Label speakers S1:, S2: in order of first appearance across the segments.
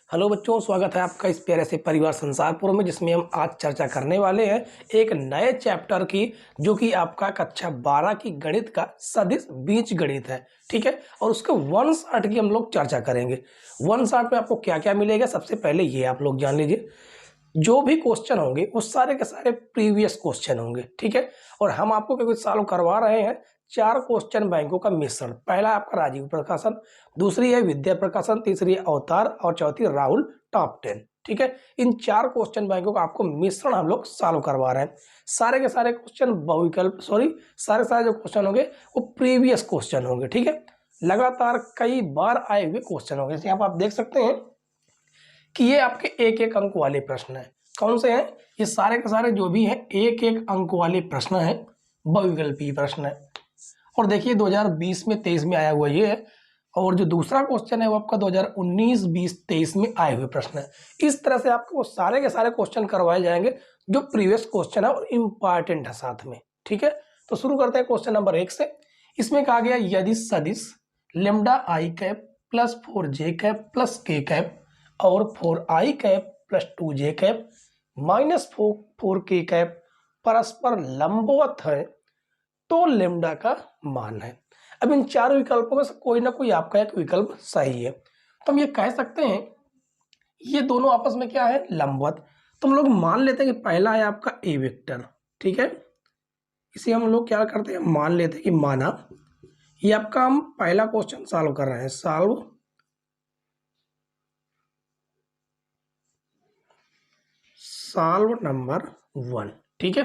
S1: Hello बच्चों, स्वागत है आपका इस प्यारे से परिवार संसारपुर में, जिसमें हम आज चर्चा करने वाले हैं एक नए चैप्टर की, जो कि आपका कक्षा 12 की गणित का सदिश बीज गणित है। ठीक है, और उसके 1 शॉट की हम लोग चर्चा करेंगे। 1 शॉट में आपको क्या क्या मिलेगा, सबसे पहले ये आप लोग जान लीजिए। जो भी क्वेश्चन होंगे वो सारे के सारे प्रीवियस क्वेश्चन होंगे। ठीक है, और हम आपको कुछ सॉल्व करवा रहे हैं 4 क्वेश्चन बैंकों का मिश्रण। पहला आपका राजीव प्रकाशन, दूसरी है विद्या प्रकाशन, तीसरी है अवतार और चौथी राहुल टॉप 10। ठीक है, इन 4 क्वेश्चन बैंकों का आपको मिश्रण हम लोग सॉल्व करवा रहे हैं। सारे के सारे क्वेश्चन बहुविकल्प सारे जो क्वेश्चन होंगे वो प्रीवियस क्वेश्चन होंगे। ठीक है, लगातार कई बार आए हुए क्वेश्चन होंगे। यहाँ पर आप देख सकते हैं कि ये आपके एक एक अंक वाले प्रश्न है। कौन से हैं ये? सारे के सारे जो भी हैं एक एक अंक वाले प्रश्न है, बहुविकल्पीय प्रश्न है। और देखिए 2020 में 23 में आया हुआ ये है, और जो दूसरा क्वेश्चन है वो आपका 2019 20 23 में आए हुए प्रश्न है। इस तरह से आपको सारे के सारे क्वेश्चन करवाए जाएंगे जो प्रीवियस क्वेश्चन है और इंपॉर्टेंट है साथ में। ठीक है, तो शुरू करते हैं क्वेश्चन नंबर 1 से। इसमें कहा गया यदि सदिश lambda I cap plus 4 J cap plus k cap और 4 i cap plus 2 j cap minus 4 k cap परस्पर लंबवत है तो लेमडा का मान है। अब इन 4 विकल्पों में से कोई ना कोई आपका एक विकल्प सही है, तो हम ये कह सकते हैं ये दोनों आपस में क्या है, लंबवत। तो हम लोग मान लेते हैं कि पहला है आपका ए वेक्टर। ठीक है, इसे हम लोग क्या करते हैं, मान लेते हैं कि माना। ये आपका हम पहला क्वेश्चन सॉल्व कर रहे हैं, सॉल्व नंबर 1। ठीक है,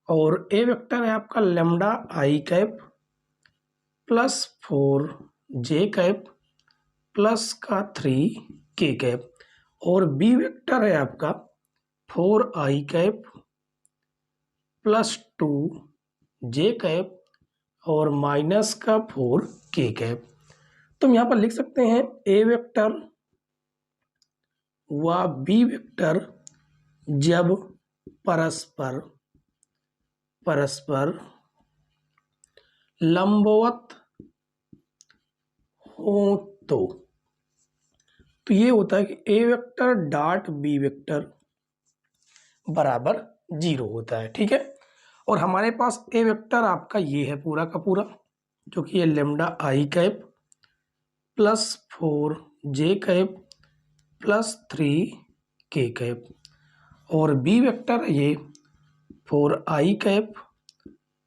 S1: और ए वेक्टर है आपका lambda I cap plus 4 J cap plus का 3 k कैप, और बी वेक्टर है आपका 4 i cap plus 2 j cap और माइनस का 4 k कैप। तो हम यहाँ पर लिख सकते हैं ए वेक्टर व बी वेक्टर जब परस्पर लंबवत हो तो ये होता है कि a vector dot B vector बराबर 0 होता है। ठीक है, और हमारे पास ए वेक्टर आपका ये है पूरा का पूरा, जो कि ये lambda I cap plus 4 J cap plus 3 k cap, और बी वेक्टर है ये 4 i cap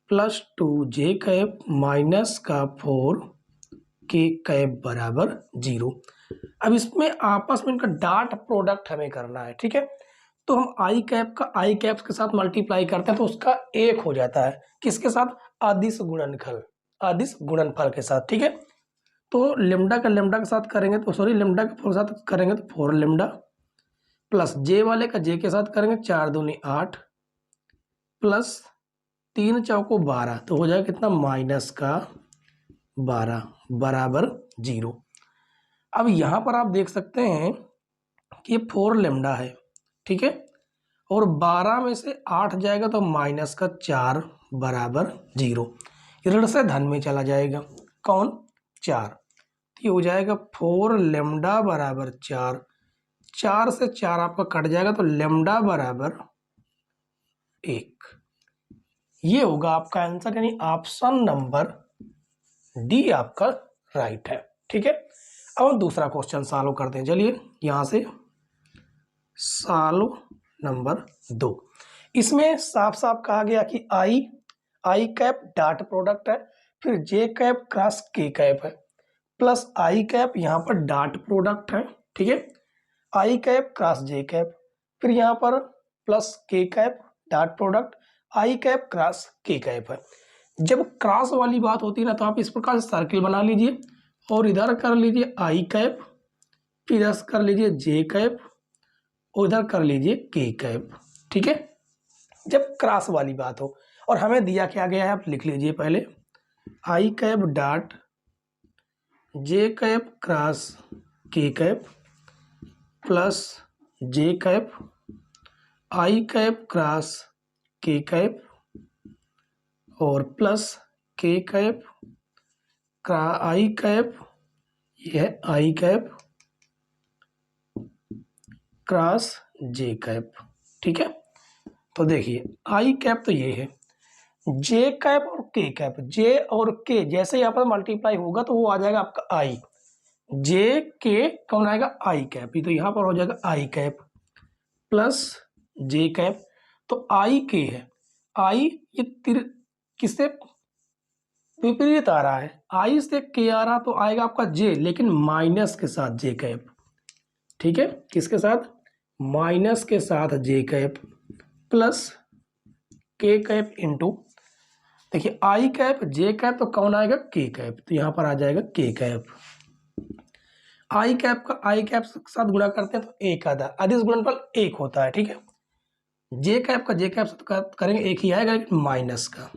S1: plus 2 j cap minus का 4 k कैप बराबर 0। अब इसमें आपस में इनका डॉट प्रोडक्ट हमें करना है। ठीक है, तो हम आई कैप का आई कैप के साथ मल्टीप्लाई करते हैं तो उसका 1 हो जाता है। किसके साथ? अदिश गुणनफल के साथ। ठीक है, तो लेमडा का लेमडा के साथ करेंगे तो लेमडा का 4 साथ करेंगे तो 4 लेमडा प्लस जे वाले का जे के साथ करेंगे 4 दूनी 8 प्लस 3 चौको 12, तो हो जाएगा कितना, माइनस का 12 बराबर 0। अब यहाँ पर आप देख सकते हैं कि ये 4 लेमडा है। ठीक है, और 12 में से 8 जाएगा तो माइनस का 4 बराबर 0। ऋण से धन में चला जाएगा, कौन? 4। ये हो जाएगा 4 लेमडा बराबर 4, 4 से 4 आपका कट जाएगा तो लेमडा बराबर 1। ये होगा आपका आंसर, यानी ऑप्शन नंबर डी आपका राइट है। ठीक है, अब हम दूसरा क्वेश्चन सॉल्व करते हैं। चलिए यहां से सॉल्व नंबर 2। इसमें साफ साफ कहा गया कि आई कैप डॉट प्रोडक्ट है, फिर जे कैप क्रॉस के कैप है, प्लस आई कैप यहाँ पर डॉट प्रोडक्ट है। ठीक है, i cap cross j cap, फिर यहाँ पर plus k cap dot product I cap cross k cap है। जब क्रॉस वाली बात होती है ना, तो आप इस प्रकार से सर्किल बना लीजिए और इधर कर लीजिए आई कैप, फिर इधर कर लीजिए जे कैप, उधर कर लीजिए के कैप। ठीक है, जब क्रॉस वाली बात हो, और हमें दिया क्या गया है आप लिख लीजिए पहले, i cap dot j cap cross k cap plus j cap i cap cross k cap और plus k cap i cap, यह है i cap cross j cap. ठीक है, तो देखिए आई कैप तो ये है, जे कैप और के कैप, जे और के जैसे यहाँ पर मल्टीप्लाई होगा तो वो आ जाएगा आपका आई, जे के कौन आएगा आई कैप, तो यहाँ पर हो जाएगा आई कैप प्लस जे कैप। तो आई के है, आई ये किससे विपरीत आ रहा है, आई से के आ रहा तो आएगा आपका जे, लेकिन माइनस के साथ जे कैप। ठीक है, किसके साथ, माइनस के साथ जे cap plus k cap into, देखिए आई कैप जे कैप तो कौन आएगा के कैप, तो यहां पर आ जाएगा के कैप। आई कैप का आई कैप के साथ गुणा करते हैं तो एक आधा, अदिश गुणनफल एक होता है। ठीक है, जे कैप का जे कैप से करेंगे एक ही आएगा लेकिन माइनस का,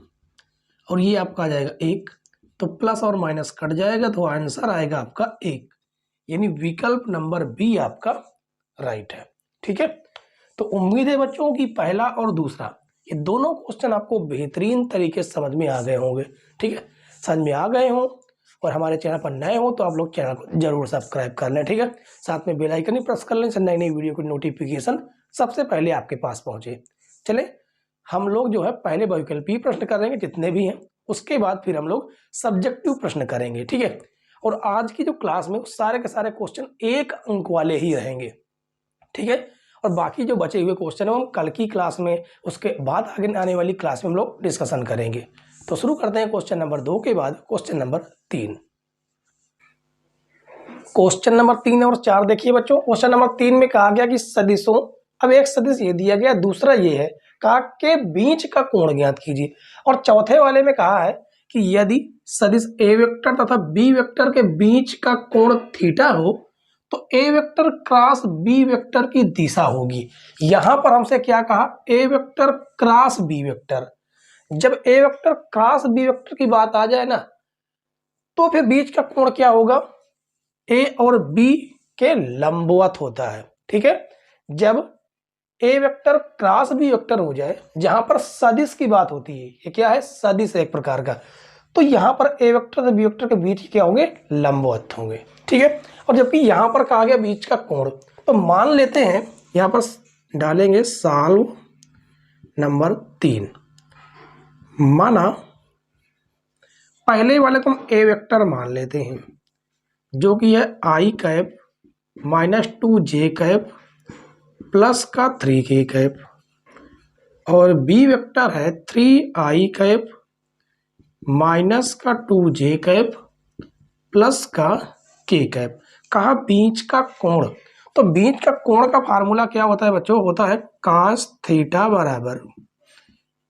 S1: और ये आपका आ जाएगा एक, तो प्लस और माइनस कट जाएगा तो आंसर आएगा आपका एक, यानी विकल्प नंबर बी आपका राइट है। ठीक है, तो उम्मीद है बच्चों की पहला और दूसरा ये दोनों क्वेश्चन आपको बेहतरीन तरीके से समझ में आ गए होंगे। ठीक है, समझ में आ गए हों और हमारे चैनल पर नए हो तो आप लोग चैनल को जरूर सब्सक्राइब कर लें। ठीक है, साथ में बेल आइकन भी प्रेस कर लें, नई नई वीडियो की नोटिफिकेशन सबसे पहले आपके पास पहुंचे। चले हम लोग जो है पहले बहुविकल्पीय प्रश्न करेंगे जितने भी हैं, उसके बाद फिर हम लोग सब्जेक्टिव प्रश्न करेंगे। ठीक है, और आज की जो क्लास में सारे के सारे क्वेश्चन एक अंक वाले ही रहेंगे। ठीक है, और बाकी जो बचे हुए क्वेश्चन है हम कल की क्लास में, उसके बाद आगे आने वाली क्लास में हम लोग डिस्कशन करेंगे। तो शुरू करते हैं क्वेश्चन नंबर 2 के बाद क्वेश्चन नंबर 3। क्वेश्चन नंबर 3 और 4 देखिए बच्चों, क्वेश्चन नंबर 3 में कहा गया कि सदिशों, अब एक सदिश ये दिया गया, दूसरा ये है कहा के बीच का कोण ज्ञात कीजिए, और चौथे वाले में कहा है कि यदि सदिश ए वेक्टर तथा बी वेक्टर के बीच का कोण थीटा हो तो ए वेक्टर क्रॉस बी वेक्टर की दिशा होगी। यहां पर हमसे क्या कहा, ए वेक्टर क्रॉस बी वेक्टर। जब ए वेक्टर क्रॉस बी वेक्टर की बात आ जाए ना, तो फिर बीच का कोण क्या होगा, ए और बी के लंबवत होता है। ठीक है, जब ए वेक्टर क्रॉस बी वेक्टर हो जाए, जहां पर सदिश की बात होती है, ये क्या है, सदिश एक प्रकार का, तो यहां पर ए वेक्टर और बी वेक्टर के बीच क्या होंगे, लंबवत होंगे। ठीक है, और जबकि यहां पर कहा गया बीच का कोण, तो मान लेते हैं यहां पर डालेंगे सॉल्व नंबर 3। माना पहले वाले को हम ए वेक्टर मान लेते हैं जो कि है i cap minus 2 J cap plus का 3 के कैप, और बी वेक्टर है 3 आई कैप माइनस का 2 जे कैप प्लस का के कैप। कहा बीच का कोण, तो बीच का कोण का फार्मूला क्या होता है बच्चों, होता है cos थीटा बराबर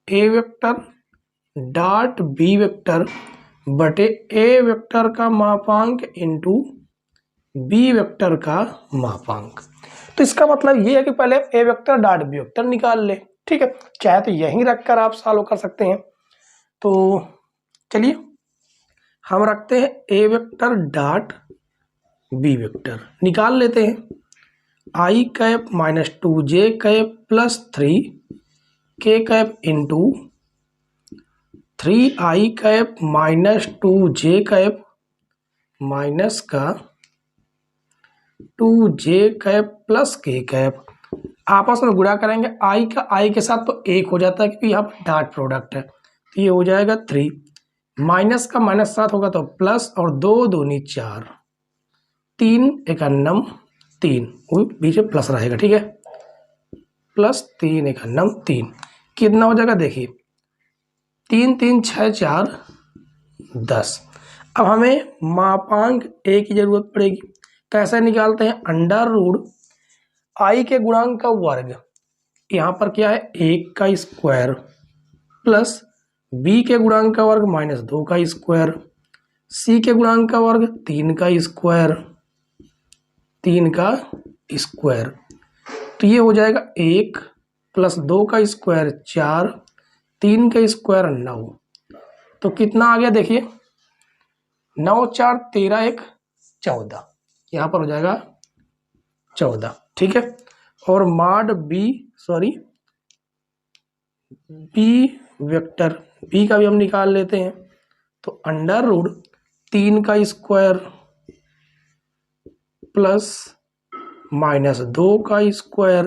S1: ए वेक्टर डॉट बी वेक्टर बटे ए वेक्टर का मापांक इंटू बी वेक्टर का मापांक। तो इसका मतलब ये है कि पहले ए वेक्टर डॉट बी वेक्टर निकाल ले। ठीक है, चाहे तो यहीं रखकर आप सॉल्व कर सकते हैं। तो चलिए हम रखते हैं ए वेक्टर डॉट बी वेक्टर, निकाल लेते हैं आई कैप माइनस 2 जे कैप प्लस 3 के कैप इंटू 3 आई कैप माइनस 2 जे कैप माइनस का 2 जे कैप प्लस के कैप। आपस में गुणा करेंगे, आई का आई के साथ तो एक हो जाता है क्योंकि यहाँ पर डॉट प्रोडक्ट है, तो ये हो जाएगा 3, माइनस का माइनस साथ होगा तो प्लस, और 2 दूनी 4, 3 एकन्नम 3, वो बीच में प्लस रहेगा। ठीक है, प्लस 3 एकन्नम 3 कितना हो जाएगा, देखिए 3 3 6 4 10। अब हमें मापांक ए की जरूरत पड़ेगी, कैसे निकालते हैं, अंडर रूट आई के गुणांक का वर्ग, यहाँ पर क्या है 1 का स्क्वायर प्लस बी के गुणांक का वर्ग माइनस 2 का स्क्वायर, सी के गुणांक का वर्ग 3 का स्क्वायर, 3 का स्क्वायर, तो ये हो जाएगा 1 प्लस 2 का स्क्वायर 4, 3 का स्क्वायर 9, तो कितना आ गया देखिए 9 4 13 1 14, यहाँ पर हो जाएगा 14। ठीक है, और मॉड बी वेक्टर, बी का भी हम निकाल लेते हैं, तो अंडर रूट 3 का स्क्वायर प्लस माइनस 2 का स्क्वायर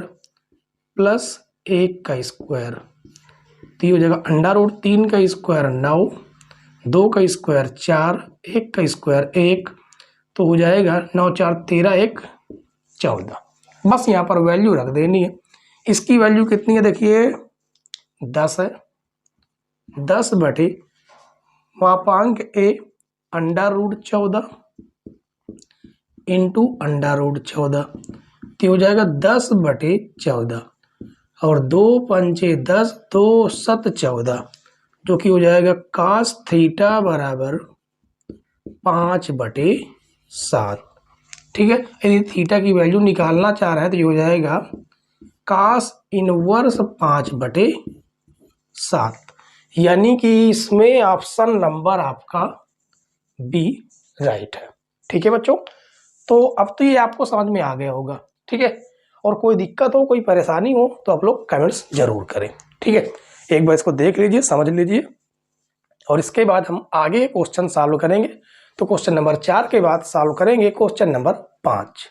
S1: प्लस 1 का स्क्वायर, तो ये हो जाएगा अंडर रूट 3 का स्क्वायर 9, 2 का स्क्वायर 4, 1 का स्क्वायर 1, तो हो जाएगा 9 4 13 1 14। बस यहाँ पर वैल्यू रख देनी है। इसकी वैल्यू कितनी है देखिए 10 है। 10 बटे मापांक a under root 14 into under root 14, तो हो जाएगा 10 बटे 14 और 2 पंचे 10, 2 7 14, जो कि हो जाएगा कास थीटा बराबर 5 बटे 7। ठीक है, यदि थीटा की वैल्यू निकालना चाह रहे हैं तो ये हो जाएगा कास इनवर्स 5 बटे 7, यानी कि इसमें ऑप्शन नंबर आपका बी राइट है। ठीक है बच्चों, तो अब तो ये आपको समझ में आ गया होगा। ठीक है, और कोई दिक्कत हो, कोई परेशानी हो तो आप लोग कमेंट्स जरूर करें। ठीक है, एक बार इसको देख लीजिए, समझ लीजिए, और इसके बाद हम आगे क्वेश्चन सॉल्व करेंगे। तो क्वेश्चन नंबर 4 के बाद सॉल्व करेंगे क्वेश्चन नंबर 5।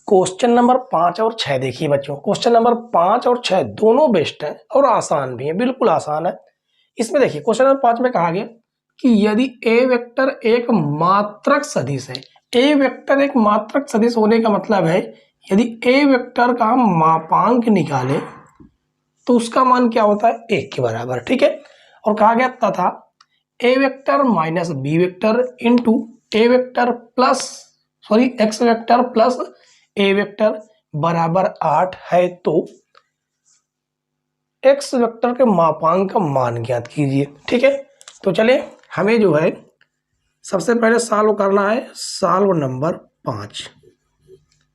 S1: क्वेश्चन नंबर 5 और 6 देखिए बच्चों, क्वेश्चन नंबर 5 और 6 दोनों बेस्ट हैं और आसान भी है, बिल्कुल आसान है। इसमें देखिए क्वेश्चन नंबर 5 में कहा गया कि यदि ए वेक्टर एक मात्रक सदिश है, ए वेक्टर एक मात्रक सदिश होने का मतलब है यदि ए वेक्टर का हम मापांक निकालें तो उसका मान क्या होता है 1 के बराबर। ठीक है, और कहा गया तथा a vector minus b vector into a vector plus x vector plus a vector बराबर 8 है, तो एक्स वेक्टर के मापांक का मान ज्ञात कीजिए। ठीक है, तो चलिए हमें जो है सबसे पहले सॉल्व करना है सॉल्व नंबर 5।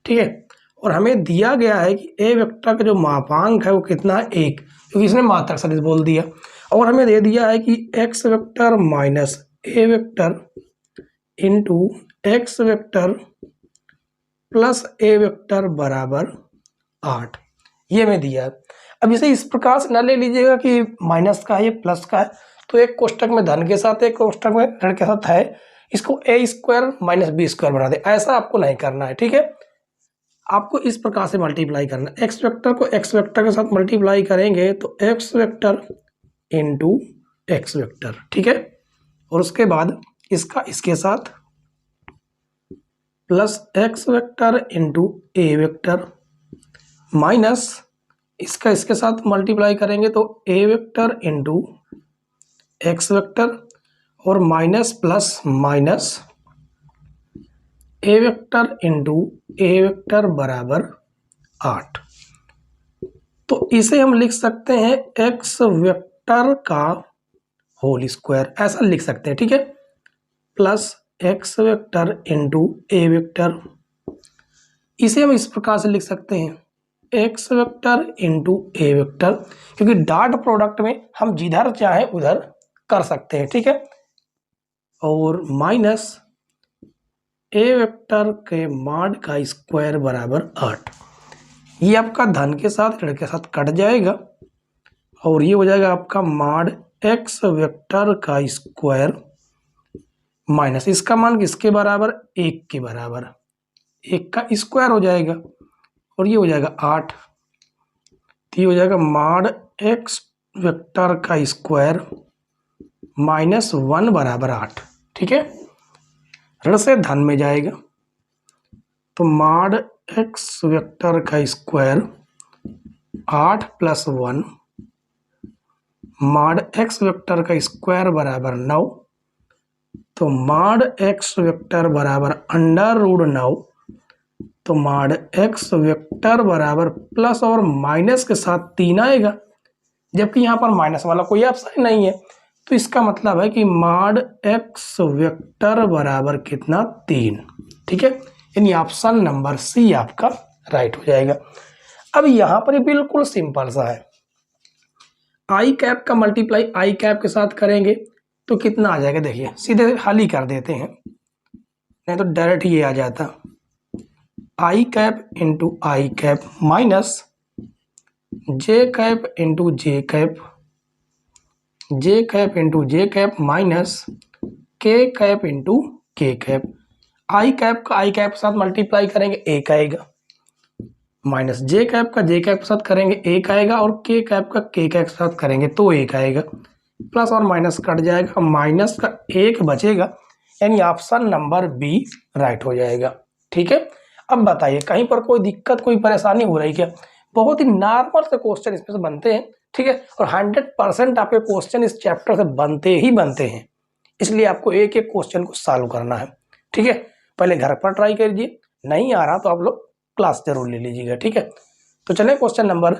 S1: ठीक है, और हमें दिया गया है कि ए वेक्टर का जो मापांक है वो कितना है 1, क्योंकि इसने मात्रक सदिश बोल दिया, और हमें दे दिया है कि x vector minus a vector into x vector plus a vector बराबर 8, ये हमें दिया है। अब इसे इस प्रकार से न ले लीजिएगा कि माइनस का है ये प्लस का है, तो एक कोष्टक में धन के साथ एक कोष्टक में ऋण के साथ है, इसको ए स्क्वायर माइनस बी स्क्वायर बना दे, ऐसा आपको नहीं करना है। ठीक है, आपको इस प्रकार से मल्टीप्लाई करना है, एक्स वेक्टर को एक्स वेक्टर के साथ मल्टीप्लाई करेंगे तो x vector into x vector. ठीक है, और उसके बाद इसका इसके साथ plus x vector into a vector minus इसका इसके साथ मल्टीप्लाई करेंगे तो ए वेक्टर इंटू एक्स वेक्टर और minus plus minus a vector into a vector बराबर 8। तो इसे हम लिख सकते हैं एक्स वेक्टर का होल स्क्वायर, ऐसा लिख सकते हैं। ठीक है, plus x vector into a vector, इसे हम इस प्रकार से लिख सकते हैं x vector into a vector, क्योंकि डॉट प्रोडक्ट में हम जिधर चाहे उधर कर सकते हैं। ठीक है, और माइनस ए वेक्टर के मॉड का स्क्वायर बराबर 8, ये आपका धन के साथ ऋण के साथ कट जाएगा और ये हो जाएगा आपका मॉड एक्स वेक्टर का स्क्वायर माइनस इसका मान किसके बराबर 1 के बराबर, 1 का स्क्वायर हो जाएगा और ये हो जाएगा 8, तो ये हो जाएगा मॉड एक्स वेक्टर का स्क्वायर माइनस 1 बराबर 8। ठीक है, ऋण से धन में जाएगा तो मॉड एक्स वेक्टर का square 8 plus 1 mod x vector का स्क्वायर बराबर 9, तो मॉड एक्स वेक्टर बराबर अंडर रूट 9, तो मॉड एक्स वेक्टर बराबर प्लस और माइनस के साथ 3 आएगा, जबकि यहाँ पर माइनस वाला कोई ऑप्शन नहीं है, तो इसका मतलब है कि मॉड एक्स वेक्टर बराबर कितना 3। ठीक है, यानी ऑप्शन नंबर सी आपका राइट हो जाएगा। अब यहाँ पर बिल्कुल सिंपल सा है, आई कैप का मल्टीप्लाई आई कैप के साथ करेंगे तो कितना आ जाएगा, देखिए सीधे हल ही कर देते हैं, नहीं तो डायरेक्ट ये आ जाता आई कैप इंटू आई कैप माइनस जे कैप इंटू जे कैप, जे कैप इंटू जे कैप माइनस के कैप इंटू के कैप। आई कैप का आई कैप के साथ मल्टीप्लाई करेंगे एक आएगा, माइनस जे कैप का जे कैप के साथ करेंगे एक आएगा, और के कैप का के कैप के साथ करेंगे तो एक आएगा, प्लस और माइनस कट जाएगा, माइनस का एक बचेगा, यानी ऑप्शन नंबर बी राइट हो जाएगा। ठीक है, अब बताइए कहीं पर कोई दिक्कत कोई परेशानी हो रही क्या? बहुत ही नॉर्मल से क्वेश्चन इसमें से बनते हैं। ठीक है, और 100% आपके क्वेश्चन इस चैप्टर से बनते ही बनते हैं, इसलिए आपको एक एक क्वेश्चन को सॉल्व करना है। ठीक है, पहले घर पर ट्राई करिए, नहीं आ रहा तो आप लोग क्लास जरूर ले लीजिएगा। ठीक है, तो चले क्वेश्चन नंबर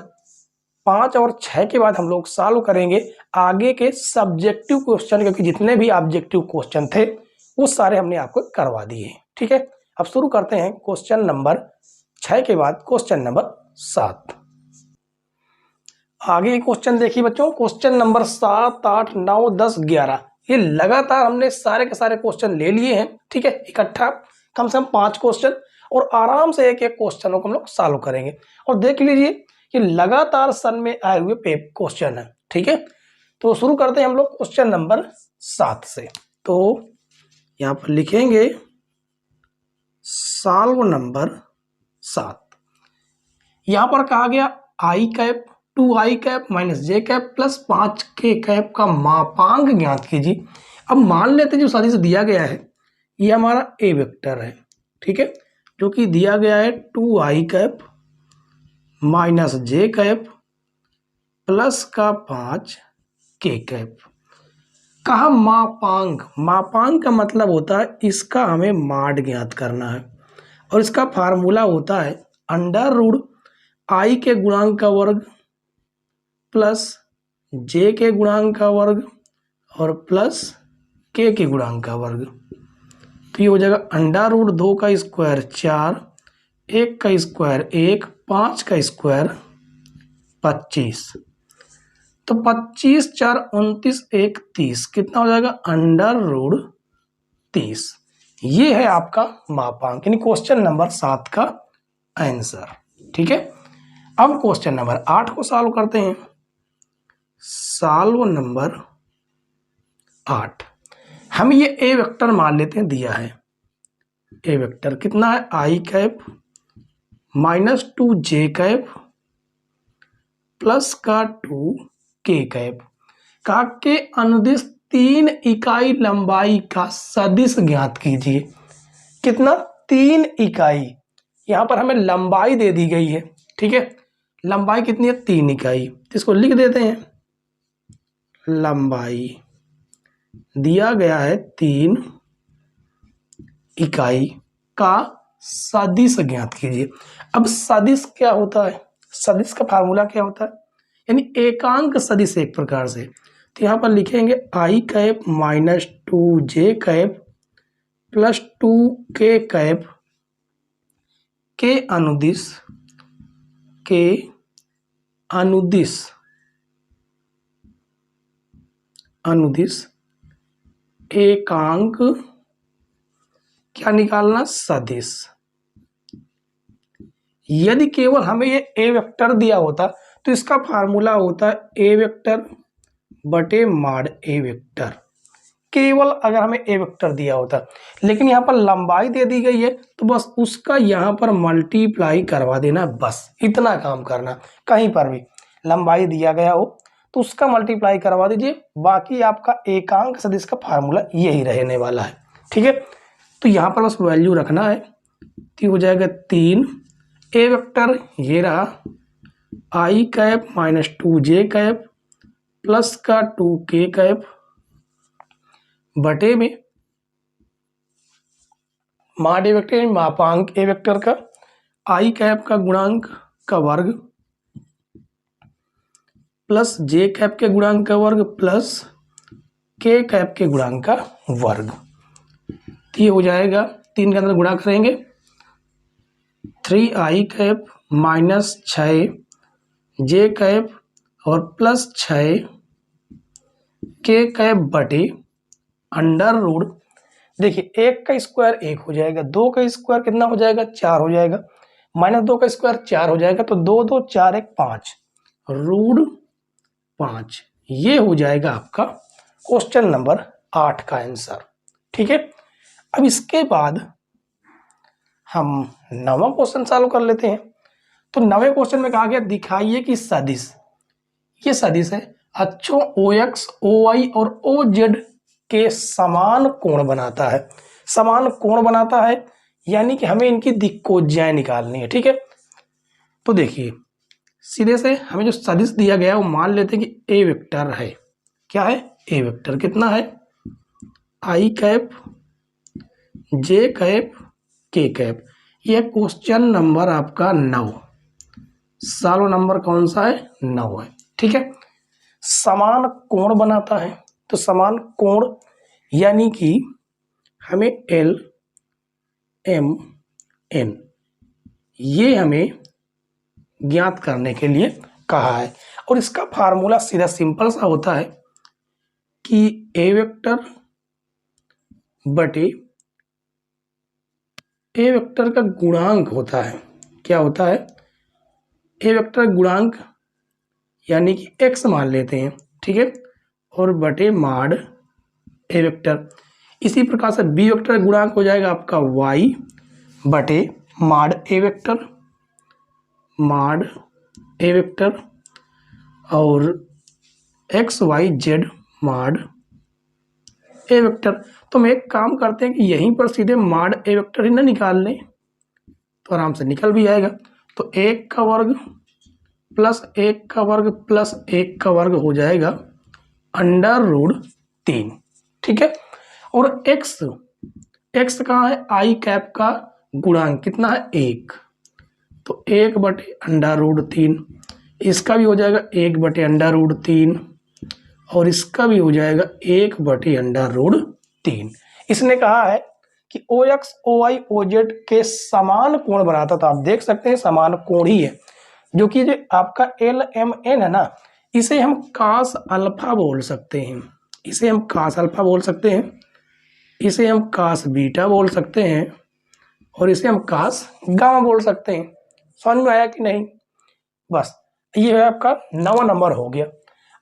S1: 5 और 6 के बाद हम लोग सॉल्व करेंगे आगे के सब्जेक्टिव क्वेश्चन, क्योंकि जितने भी ऑब्जेक्टिव क्वेश्चन थे वो सारे हमने आपको करवा दिए। ठीक है, अब शुरू करते हैं क्वेश्चन नंबर 6 के बाद क्वेश्चन नंबर 7। आगे क्वेश्चन देखिए बच्चों, क्वेश्चन नंबर 7, 8, 9, 10, 11, ये लगातार हमने सारे के सारे क्वेश्चन ले लिए हैं। ठीक है, इकट्ठा कम से कम 5 क्वेश्चन, और आराम से एक एक क्वेश्चनों को हम लोग सॉल्व करेंगे। और देख लीजिए ये लगातार सन में आए हुए क्वेश्चन है। ठीक है, तो शुरू करते हैं हम लोग क्वेश्चन नंबर 7 से। तो यहाँ पर लिखेंगे सॉल्व नंबर 7। यहां पर कहा गया आई कैप 2i कैप माइनस जे कैप प्लस 5k कैप का मापांक ज्ञात कीजिए। अब मान लेते हैं जो सदिश दिया गया है ये हमारा ए वेक्टर है। ठीक है, जो कि दिया गया है 2i कैप माइनस जे कैप प्लस का 5k कैप। कहा मापांक, मापांक का मतलब होता है इसका हमें माड ज्ञात करना है, और इसका फार्मूला होता है अंडर रूट आई के गुणांक का वर्ग प्लस जे के गुणांक का वर्ग और प्लस के गुणांक का वर्ग। तो ये हो जाएगा अंडर रूट 2 का स्क्वायर 4, 1 का स्क्वायर 1, 5 का स्क्वायर 25। तो 25 4 29 1 30, कितना हो जाएगा अंडर रूट 30। ये है आपका मापांक, यानी क्वेश्चन नंबर 7 का आंसर। ठीक है, अब क्वेश्चन नंबर 8 को सॉल्व करते हैं। सॉल्व नंबर 8, हम ये ए वेक्टर मान लेते हैं, दिया है ए वेक्टर कितना है i cap minus 2 J cap plus का 2 के कैप का के अनुदिश 3 इकाई लंबाई का सदिश ज्ञात कीजिए। कितना? 3 इकाई। यहां पर हमें लंबाई दे दी गई है। ठीक है, लंबाई कितनी है? 3 इकाई। इसको लिख देते हैं, लंबाई दिया गया है 3 इकाई का सदिश ज्ञात कीजिए। अब सदिश क्या होता है? सदिश का फार्मूला क्या होता है? यानी एकांक सदिश एक प्रकार से। तो यहां पर लिखेंगे आई कैप माइनस 2 जे कैप प्लस 2 के कैप के अनुदिश एकांक क्या निकालना? सदिश। यदि केवल हमें ये ए वेक्टर दिया होता तो इसका फार्मूला होता है ए वेक्टर बटे माड ए वेक्टर, केवल अगर हमें ए वेक्टर दिया होता। लेकिन यहाँ पर लंबाई दे दी गई है तो बस उसका यहाँ पर मल्टीप्लाई करवा देना, बस इतना काम करना। कहीं पर भी लंबाई दिया गया हो तो उसका मल्टीप्लाई करवा दीजिए, बाकी आपका एकांक सदिश का फार्मूला यही रहने वाला है। ठीक है, तो यहाँ पर बस वैल्यू रखना है। तो हो जाएगा 3 ए वेक्टर ये रहा आई कैप माइनस 2 जे कैप प्लस का 2 के कैप बटे में माड ए वेक्टर मापांक ए वेक्टर का आई कैप का गुणांक का वर्ग प्लस जे कैप के गुणांक का वर्ग प्लस के कैप के गुणांक का वर्ग। तो ये हो जाएगा 3 के अंदर गुणा करेंगे 3i कैप माइनस 6 जे कैप और प्लस 6 के कैप बटे अंडर रूट। देखिए 1 का स्क्वायर 1 हो जाएगा, 2 का स्क्वायर कितना हो जाएगा? 4 हो जाएगा, माइनस 2 का स्क्वायर 4 हो जाएगा, तो 2 2 4 1 5 रूट 5। ये हो जाएगा आपका क्वेश्चन नंबर 8 का आंसर। ठीक है, अब इसके बाद हम 9वां क्वेश्चन सॉल्व कर लेते हैं। तो 9वें क्वेश्चन में कहा गया दिखाइए कि सदिश, ये सदिश है अक्षों OX, OY और OZ के समान कोण बनाता है। समान कोण बनाता है यानी कि हमें इनकी दिक्कोज्याएं निकालनी है। ठीक है, तो देखिए सीधे से हमें जो सदिश दिया गया है वो मान लेते हैं कि ए वेक्टर है। क्या है? ए वेक्टर कितना है? आई कैप, जे कैप, के कैप। यह क्वेश्चन नंबर आपका 9, सॉल्व नंबर कौन सा है? 9 है। ठीक है, समान कोण बनाता है, तो समान कोण यानी कि हमें एल एम एन ये हमें ज्ञात करने के लिए कहा है। और इसका फार्मूला सीधा सिंपल सा होता है कि ए वेक्टर बटे ए वेक्टर का गुणांक होता है। क्या होता है? ए वेक्टर गुणांक यानी कि x मान लेते हैं। ठीक है, और बटे माड ए वेक्टर। इसी प्रकार से बी वेक्टर गुणांक हो जाएगा आपका y बटे माड ए वेक्टर, माड ए वेक्टर, और एक्स वाई जेड माड ए वेक्टर। तो हम एक काम करते हैं कि यहीं पर सीधे माड ए वेक्टर ही ना निकाल लें तो आराम से निकल भी आएगा। तो 1 का वर्ग प्लस 1 का वर्ग प्लस 1 का वर्ग हो जाएगा √3। ठीक है, और x कहाँ है? आई कैप का गुणांक कितना है? 1, तो 1 बटे √3। इसका भी हो जाएगा 1 बटे √3 और इसका भी हो जाएगा 1 बटे √3। इसने कहा है कि OX, OY, OZ के समान कोण बनाता, तो आप देख सकते हैं समान कोण ही है। जो कि जो आपका LMN है ना, इसे हम cos अल्फा बोल सकते हैं, इसे हम cos अल्फा बोल सकते हैं, इसे हम cos बीटा बोल सकते हैं और इसे हम cos गामा बोल सकते हैं। समझ में आया कि नहीं? बस ये है आपका 9वां नंबर हो गया।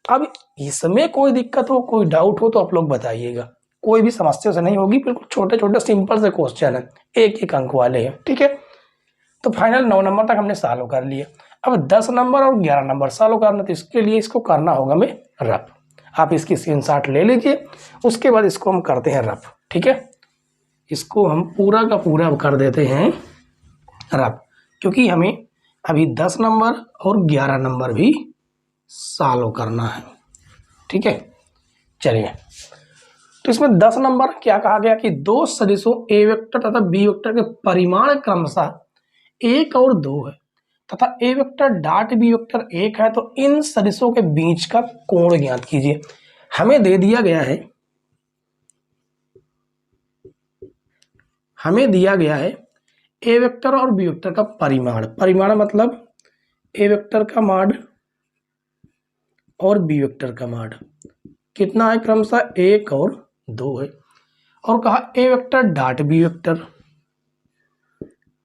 S1: अब इसमें कोई दिक्कत हो, कोई डाउट हो तो आप लोग बताइएगा, कोई भी समस्या से नहीं होगी। बिल्कुल छोटे छोटे सिंपल से क्वेश्चन है, 1-1 अंक वाले हैं। ठीक है, तो फाइनल 9 नंबर तक हमने सॉल्व कर लिया। अब 10 नंबर और 11 नंबर सॉल्व करना, तो इसके लिए इसको करना होगा हमें रफ। आप इसकी स्क्रीनशॉट ले लीजिए, उसके बाद इसको हम करते हैं रफ। ठीक है, इसको हम पूरा का पूरा कर देते हैं रफ, क्योंकि हमें अभी 10 नंबर और 11 नंबर भी सॉल्व करना है। ठीक है, चलिए। तो इसमें 10 नंबर क्या कहा गया कि दो सदिशों ए वेक्टर तथा बी वेक्टर के परिमाण क्रमशः 1 और 2 है तथा a vector dot B vector 1 है, तो इन सदिशों के बीच का कोण ज्ञात कीजिए। हमें दे दिया गया है, हमें दिया गया है ए वेक्टर और बी वेक्टर का परिमाण। परिमाण मतलब ए वेक्टर का माड और बी वेक्टर का माड कितना है? क्रमशः 1 और 2 है। और कहा ए वेक्टर डॉट बी वेक्टर,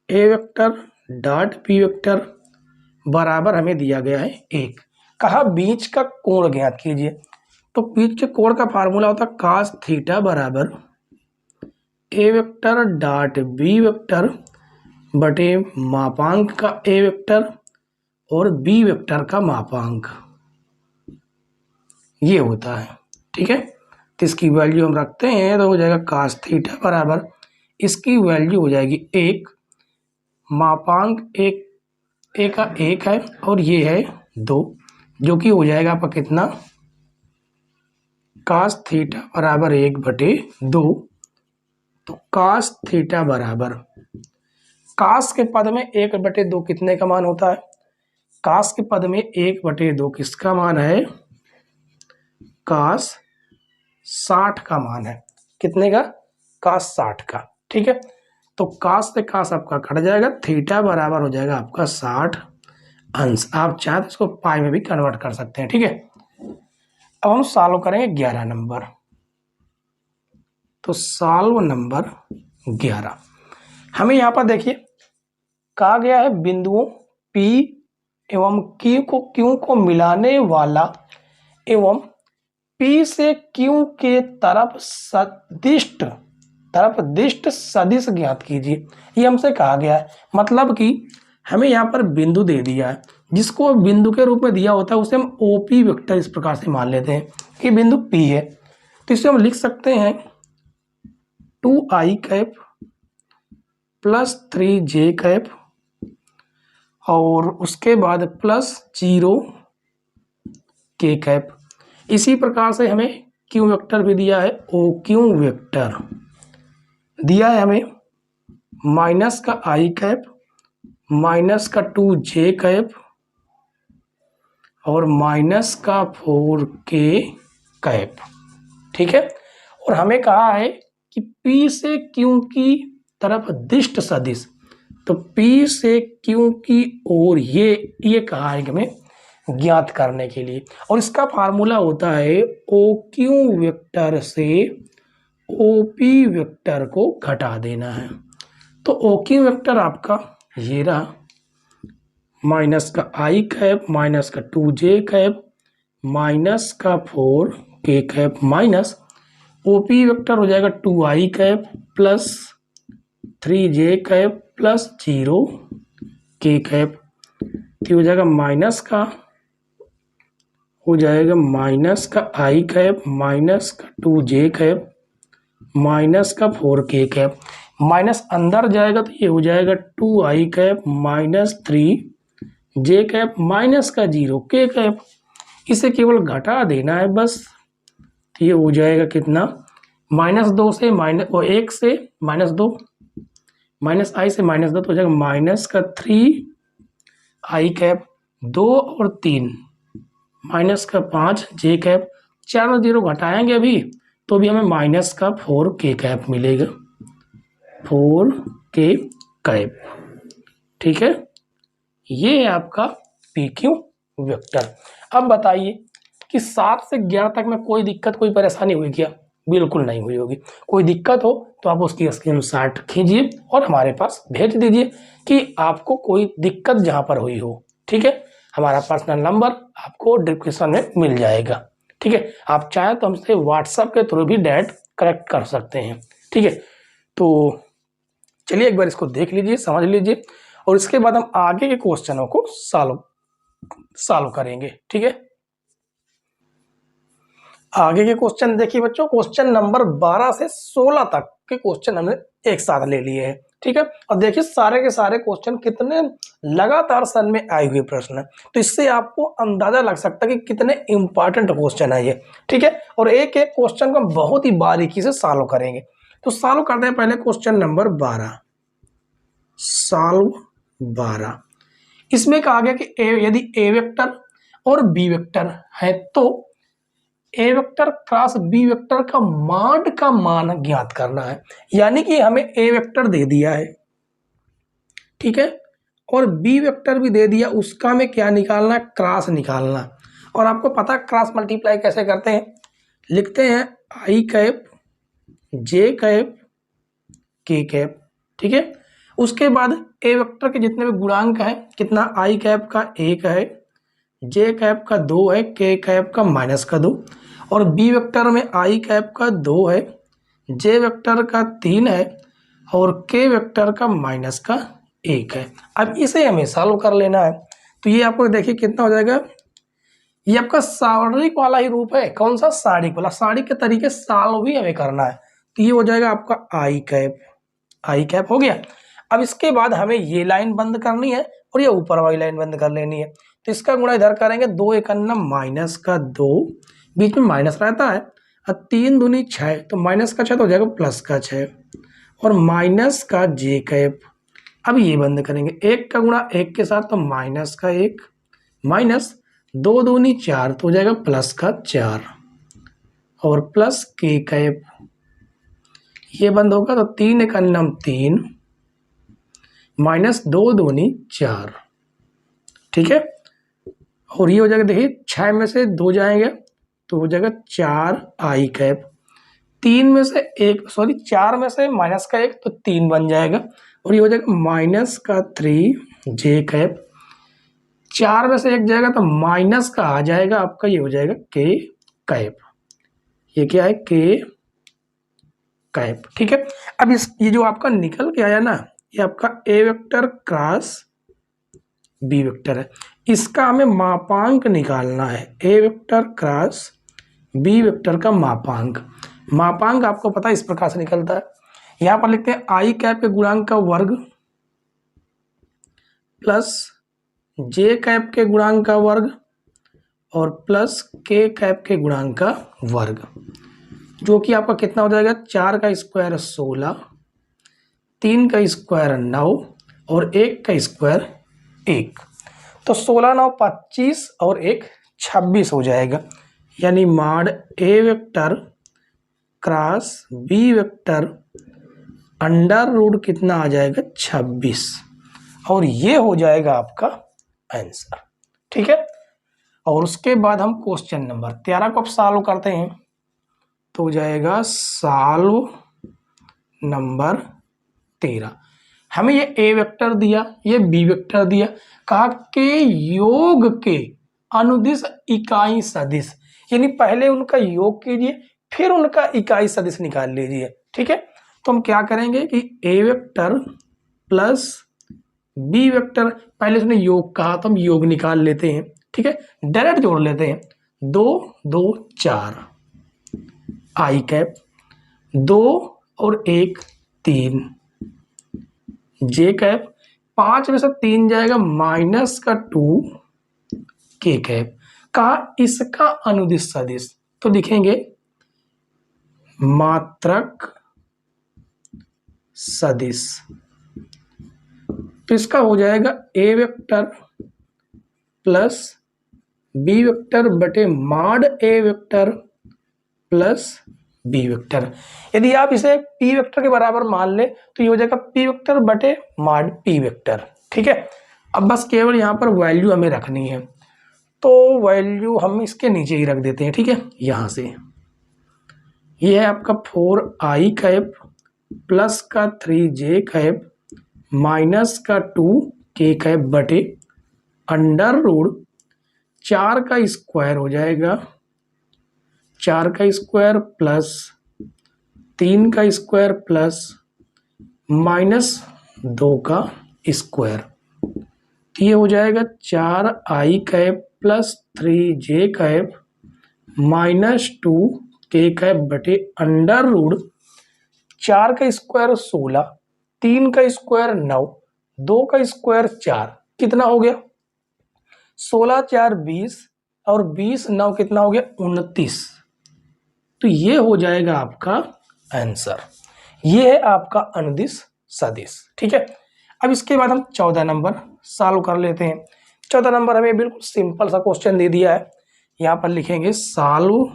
S1: ए वेक्टर डॉट बी वेक्टर बराबर हमें दिया गया है 1। कहा बीच का कोण ज्ञात कीजिए। तो बीच के कोण का फार्मूला होता है cos थीटा बराबर ए वेक्टर डॉट बी वेक्टर बटे मापांक का ए वेक्टर और बी वेक्टर का मापांक, ये होता है। ठीक है, तो इसकी वैल्यू हम रखते हैं तो हो जाएगा cos थीटा बराबर, इसकी वैल्यू हो जाएगी 1, मापांक 1 का 1 है और ये है 2, जो कि हो जाएगा आपका कितना? cos थीटा बराबर 1/2। तो cos थीटा बराबर cos के पद में 1/2 कितने का मान होता है? cos के पद में 1/2 किसका मान है? cos 60 का मान है। कितने का? cos 60 का। ठीक है, तो cos से cos आपका कट जाएगा, थीटा बराबर हो जाएगा आपका 60 अंश। आप चाहे तो इसको पाई में भी कन्वर्ट कर सकते हैं। ठीक है, अब हम सॉल्व करेंगे 11 नंबर। तो सॉल्व नंबर 11 हमें यहाँ पर देखिए कहा गया है बिंदुओं P एवं Q को मिलाने वाला एवं P से Q के तरफ सदिष्ट तरफदिष्ट सदिश ज्ञात कीजिए। ये हमसे कहा गया है, मतलब कि हमें यहाँ पर बिंदु दे दिया है, जिसको बिंदु के रूप में दिया होता है उसे हम ओपी वेक्टर इस प्रकार से मान लेते हैं कि बिंदु P है। तो इसे हम लिख सकते हैं 2i cap plus 3j cap और उसके बाद प्लस 0k कैप। इसी प्रकार से हमें क्यू वेक्टर भी दिया है, ओ क्यू वेक्टर दिया है हमें माइनस का i कैप माइनस का 2j कैप और माइनस का 4k कैप। ठीक है, और हमें कहा है कि P से Q की तरफ दिष्ट सदिश, तो P से Q की ओर ये कहा है कि हमें ज्ञात करने के लिए, और इसका फार्मूला होता है OQ वेक्टर से OP वेक्टर को घटा देना है। तो OQ वेक्टर आपका ये रहा, माइनस का i कैप माइनस का 2j कैप माइनस का 4k cap minus OP vector हो जाएगा 2i cap plus 3j cap plus 0k cap. तो हो जाएगा माइनस का i कैप माइनस का 2j कैप माइनस का 4k कैप, माइनस अंदर जाएगा तो ये हो जाएगा 2i cap minus 3j cap minus का 0k कैप। इसे केवल घटा देना है बस। तो ये हो जाएगा कितना, -2 से -1 से -2 माइनस i से -2 तो हो जाएगा माइनस का 3i कैप 2 और 3 माइनस का 5j कैप, 4 0 घटाएंगे अभी तो भी हमें माइनस का 4k कैप मिलेगा, 4k कैप। ठीक है, ये है आपका PQ वेक्टर। अब बताइए कि 7 से 11 तक में कोई दिक्कत कोई परेशानी हुई क्या? बिल्कुल नहीं हुई होगी। कोई दिक्कत हो तो आप उसकी स्क्रीनशॉट खींचिए और हमारे पास भेज दीजिए कि आपको कोई दिक्कत जहां पर हुई हो। ठीक है, हमारा पर्सनल नंबर आपको डिस्क्रिप्शन में मिल जाएगा। ठीक है, आप चाहें तो हमसे व्हाट्सएप के थ्रू भी डायरेक्ट कनेक्ट कर सकते हैं। ठीक है, तो चलिए एक बार इसको देख लीजिए, समझ लीजिए, और इसके बाद हम आगे के क्वेश्चनों को सॉल्व करेंगे। ठीक है, आगे के क्वेश्चन देखिए बच्चों, क्वेश्चन नंबर 12 से 16 तक के क्वेश्चन हमने एक साथ ले लिए हैं। ठीक है, और देखिए सारे के सारे क्वेश्चन कितने लगातार सन में आए हुए प्रश्न है, तो इससे आपको अंदाजा लग सकता है कि कितने इंपॉर्टेंट क्वेश्चन है ये। ठीक है, और एक एक क्वेश्चन को बहुत ही बारीकी से सॉल्व करेंगे। तो सॉल्व करते हैं पहले क्वेश्चन नंबर 12, सॉल्व 12। इसमें कहा गया कि यदि ए वेक्टर और बी वेक्टर है तो ए वेक्टर क्रॉस बी वेक्टर का मॉड का मान ज्ञात करना है। यानी कि हमें ए वेक्टर दे दिया है, ठीक है, और बी वेक्टर भी दे दिया, उसका हमें क्या निकालना, क्रॉस निकालना। और आपको पता क्रॉस मल्टीप्लाई कैसे करते हैं, लिखते हैं i cap j cap k cap. ठीक है, उसके बाद ए वेक्टर के जितने भी गुणांक है, कितना, i कैप का 1 है, j कैप का 2 है, k कैप का -2, और बी वेक्टर में i कैप का 2 है, j वेक्टर का 3 है और k वेक्टर का -1 है। अब इसे हमें सॉल्व कर लेना है। तो ये आपको देखिए कितना हो जाएगा, ये आपका सारणिक वाला ही रूप है। कौन सा, सारणिक वाला, सारणिक के तरीके सॉल्व भी हमें करना है। तो ये हो जाएगा आपका आई कैप हो गया। अब इसके बाद हमें ये लाइन बंद करनी है और ये ऊपर वाली लाइन बंद कर लेनी है। तो इसका गुणा इधर करेंगे, 2 × 2 बीच में माइनस रहता है, और 3 दूनी 6, तो -6 तो हो जाएगा +6 और माइनस का j कैप। अब ये बंद करेंगे, 1 का गुणा 1 के साथ तो -1 माइनस 2 दूनी 4 तो हो जाएगा +4 और प्लस k कैप। ये बंद होगा तो 3 × 3 -2 दूनी 4। ठीक है, और ये हो जाएगा, देखिए 6 में से 2 जाएंगे तो हो जाएगा 4i कैप, 4 में से -1 तो 3 बन जाएगा, और ये हो जाएगा -3j कैप। 4 में से 1 जाएगा तो माइनस का आ जाएगा आपका, ये हो जाएगा k कैप। ये क्या है, k कैप। ठीक है, अब ये जो आपका निकल के आया ना, ये आपका ए वेक्टर क्रॉस बी वेक्टर है। इसका हमें मापांक निकालना है, ए वेक्टर क्रॉस बी वेक्टर का मापांक। मापांक आपको पता है इस प्रकार से निकलता है, यहां पर लिखते हैं आई कैप के गुणांक का वर्ग प्लस जे कैप के गुणांक का वर्ग और प्लस के कैप के गुणांक का वर्ग, जो कि आपका कितना हो जाएगा, 4 का स्क्वायर 16, 3 का स्क्वायर 9 और 1 का स्क्वायर 1। तो 16 9 25 और 1 26 हो जाएगा। यानी mod a vector cross b vector under root कितना आ जाएगा, 26, और ये हो जाएगा आपका आंसर। ठीक है, और उसके बाद हम क्वेश्चन नंबर 13 को अब सॉल्व करते हैं, तो हो जाएगा सॉल्व नंबर 13। हमें ये ए वेक्टर दिया, ये बी वेक्टर दिया, कहा के योग के अनुदिश इकाई सदिश, यानी पहले उनका योग कीजिए फिर उनका इकाई सदिश निकाल लीजिए। ठीक है, तो हम क्या करेंगे कि a vector plus b vector, पहले उसने योग कहा तो हम योग निकाल लेते हैं। ठीक है, डायरेक्ट जोड़ लेते हैं, 2 2 4 आई कैप, 2 और 1 3 जे कैप, 5 में से 3 जाएगा माइनस का 2 के कैप। कहा इसका अनुदिश सदिश, तो लिखेंगे मात्रक सदिश, तो इसका हो जाएगा ए वेक्टर प्लस बी वेक्टर बटे माड a vector plus b vector. यदि आप इसे पी वेक्टर के बराबर मान ले तो ये हो जाएगा पी वेक्टर बटे माड पी वेक्टर। ठीक है, अब बस केवल यहाँ पर वैल्यू हमें रखनी है, तो वैल्यू हम इसके नीचे ही रख देते हैं। ठीक है, यहाँ से ये है आपका 4i कैप प्लस का 3j कैप माइनस का 2k कैप बटे अंडर रूट 4 का स्क्वायर हो जाएगा, 4 का स्क्वायर प्लस 3 का स्क्वायर प्लस माइनस 2 का स्क्वायर, तो ये हो जाएगा 4i cap plus 3j cap minus 2k cap बटे अंडर रूट 4 का स्क्वायर 16, 3 का स्क्वायर 9, 2 का स्क्वायर 4, कितना हो गया 16 4 20 और 20 9 कितना हो गया 29। तो ये हो जाएगा आपका आंसर, ये है आपका अनुदिश सदिश। ठीक है, अब इसके बाद हम 14 नंबर सॉल्व कर लेते हैं। 14 नंबर हमें बिल्कुल सिंपल सा क्वेश्चन दे दिया है, यहां पर लिखेंगे सॉल्व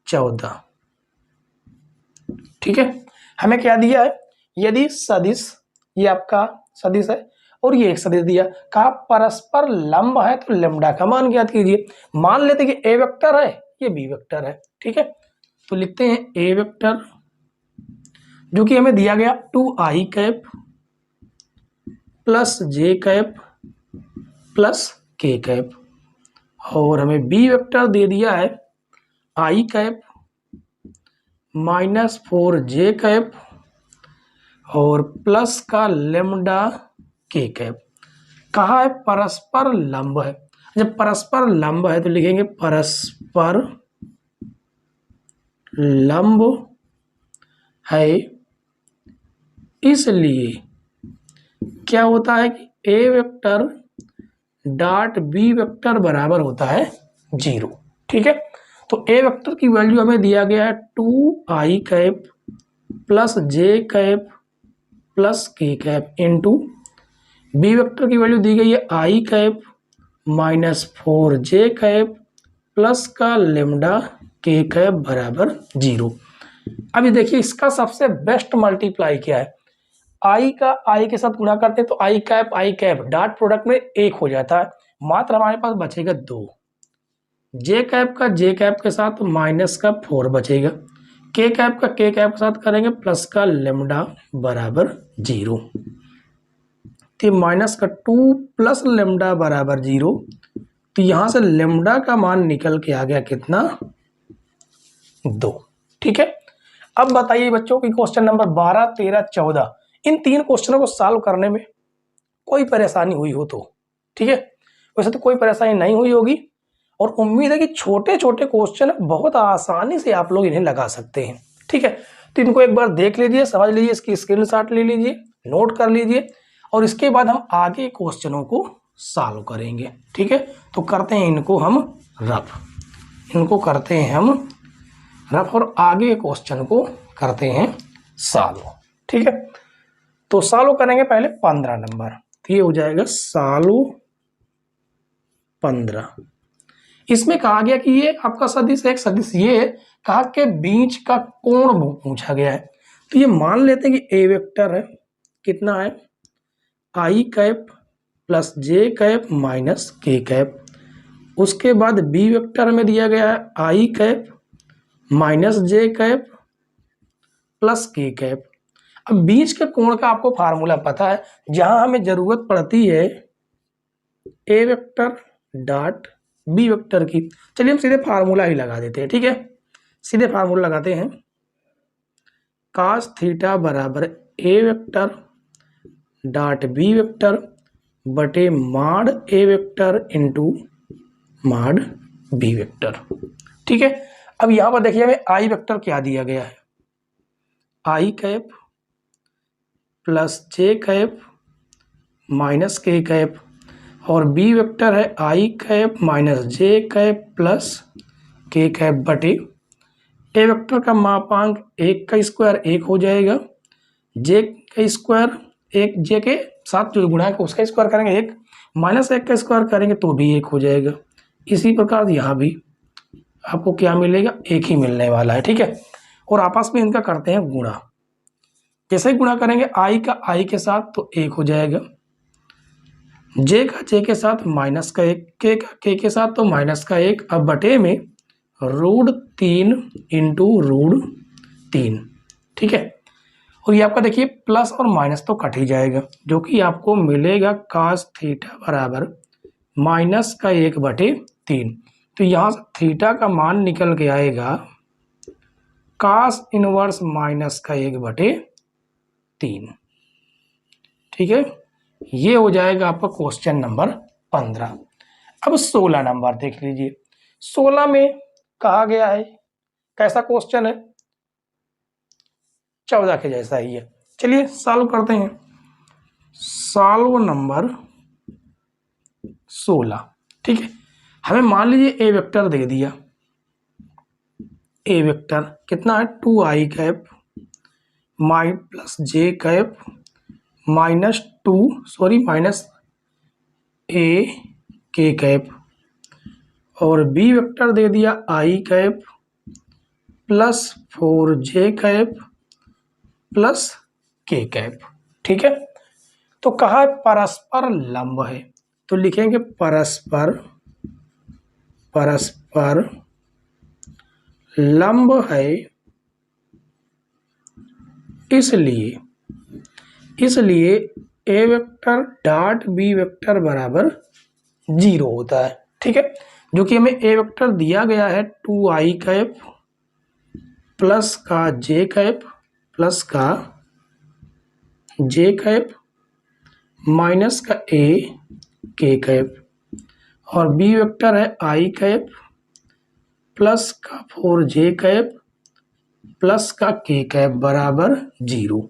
S1: 14। ठीक है, हमें क्या दिया है, यदि सदिश, ये आपका सदिश है और ये एक सदिश दिया, कहा परस्पर लंब है तो लैम्डा का मान ज्ञात कीजिए। मान लेते कि ए वेक्टर है, ये बी वेक्टर है। ठीक है, तो लिखते हैं ए वेक्टर जो कि हमें दिया गया 2i cap plus j cap plus k cap, और हमें बी वेक्टर दे दिया है i cap minus 4j cap और प्लस का लैम्डा के कैप। कहा है परस्पर लंब है, जब परस्पर लंब है तो लिखेंगे परस्पर लंब है, इसलिए क्या होता है कि a vector dot B vector बराबर होता है 0। ठीक है, तो ए वेक्टर की वैल्यू हमें दिया गया है 2i cap plus j cap plus k cap into B vector की वैल्यू दी गई है i cap minus 4j cap plus का लेमडा के कैप बराबर 0। अभी देखिए इसका सबसे बेस्ट मल्टीप्लाई क्या है, i का i के साथ गुणा करते हैं तो i कैप डॉट प्रोडक्ट में 1 हो जाता है, मात्र हमारे पास बचेगा 2। जे कैप का जे कैप के साथ माइनस का 4 बचेगा, के कैप का के कैप के साथ करेंगे प्लस का लेमडा बराबर 0, तो माइनस का 2 प्लस लेमडा बराबर 0, तो यहां से लेमडा का मान निकल के आ गया कितना 2। ठीक है, अब बताइए बच्चों कि क्वेश्चन नंबर 12, 13, 14 इन 3 क्वेश्चनों को सॉल्व करने में कोई परेशानी हुई हो तो ठीक है। वैसे तो कोई परेशानी नहीं हुई होगी और उम्मीद है कि छोटे छोटे क्वेश्चन बहुत आसानी से आप लोग इन्हें लगा सकते हैं। ठीक है, तो इनको एक बार देख लीजिए, समझ लीजिए, इसकी स्क्रीनशॉट ले लीजिए, नोट कर लीजिए और इसके बाद हम आगे क्वेश्चनों को सॉल्व करेंगे। ठीक है, तो करते हैं इनको हम रफ और आगे क्वेश्चन को करते हैं सॉल्व। ठीक है, तो सॉल्व करेंगे पहले 15 नंबर, तो ये हो जाएगा सॉल्व 15। इसमें कहा गया कि ये आपका सदिश एक सदिश ये है, कहा के बीच का कोण पूछा गया है। तो ये मान लेते हैं कि ए वेक्टर है, कितना है i cap plus j cap minus के कैप। उसके बाद बी वेक्टर में दिया गया है i cap minus J cap plus k cap. अब बीच के कोण का आपको फार्मूला पता है, जहां हमें जरूरत पड़ती है ए वेक्टर डॉट बी वेक्टर की। चलिए हम सीधे फार्मूला ही लगा देते हैं। ठीक है, सीधे फार्मूला लगाते हैं, cos थीटा बराबर ए वेक्टर डॉट बी वेक्टर बटे माड ए वेक्टर इंटू माड बी वेक्टर। ठीक है, अब यहां पर देखिए हमें आई वेक्टर क्या दिया गया है, i cap plus j cap minus के कैप और बी वेक्टर है i cap minus J cap plus k cap बटे ए वेक्टर का मापांक 1 का स्क्वायर 1 हो जाएगा, जे का स्क्वायर 1 जे के साथ जो गुणा है उसका स्क्वायर करेंगे 1, माइनस 1 का स्क्वायर करेंगे तो भी 1 हो जाएगा। इसी प्रकार यहाँ भी आपको क्या मिलेगा, 1 ही मिलने वाला है। ठीक है, और आपस में इनका करते हैं गुणा। कैसे गुणा करेंगे, आई का आई के साथ तो 1 हो जाएगा, जे का जे के साथ माइनस का 1, के का के साथ तो माइनस का 1, अब बटे में √3 इंटू √3। ठीक है, और ये आपका देखिए प्लस और माइनस तो कट ही जाएगा, जो कि आपको मिलेगा cos थीटा बराबर माइनस का 1/3। तो यहाँ से थीटा का मान निकल के आएगा cos इनवर्स माइनस का 1/3। ठीक है, ये हो जाएगा आपका क्वेश्चन नंबर 15। अब 16 नंबर देख लीजिए। 16 में कहा गया है, कैसा क्वेश्चन है, 14 के जैसा ही है। चलिए सॉल्व करते हैं। Solve number 16। ठीक है, हमें मान लीजिए ए वेक्टर दे दिया, ए वेक्टर कितना है 2i कैप माइ plus j cap minus a k cap और बी वेक्टर दे दिया i cap plus 4j cap plus k cap. ठीक है, तो कहा है परस्पर लंब है, तो लिखेंगे परस्पर लंब है, इसलिए ए वेक्टर डॉट बी वेक्टर बराबर 0 होता है। ठीक है, जो कि हमें ए वेक्टर दिया गया है 2i कैप प्लस का जे कैप प्लस का जे कैप माइनस का ए के कैप और बी वेक्टर है आई कैप प्लस का 4j कैप प्लस का के कैप बराबर 0।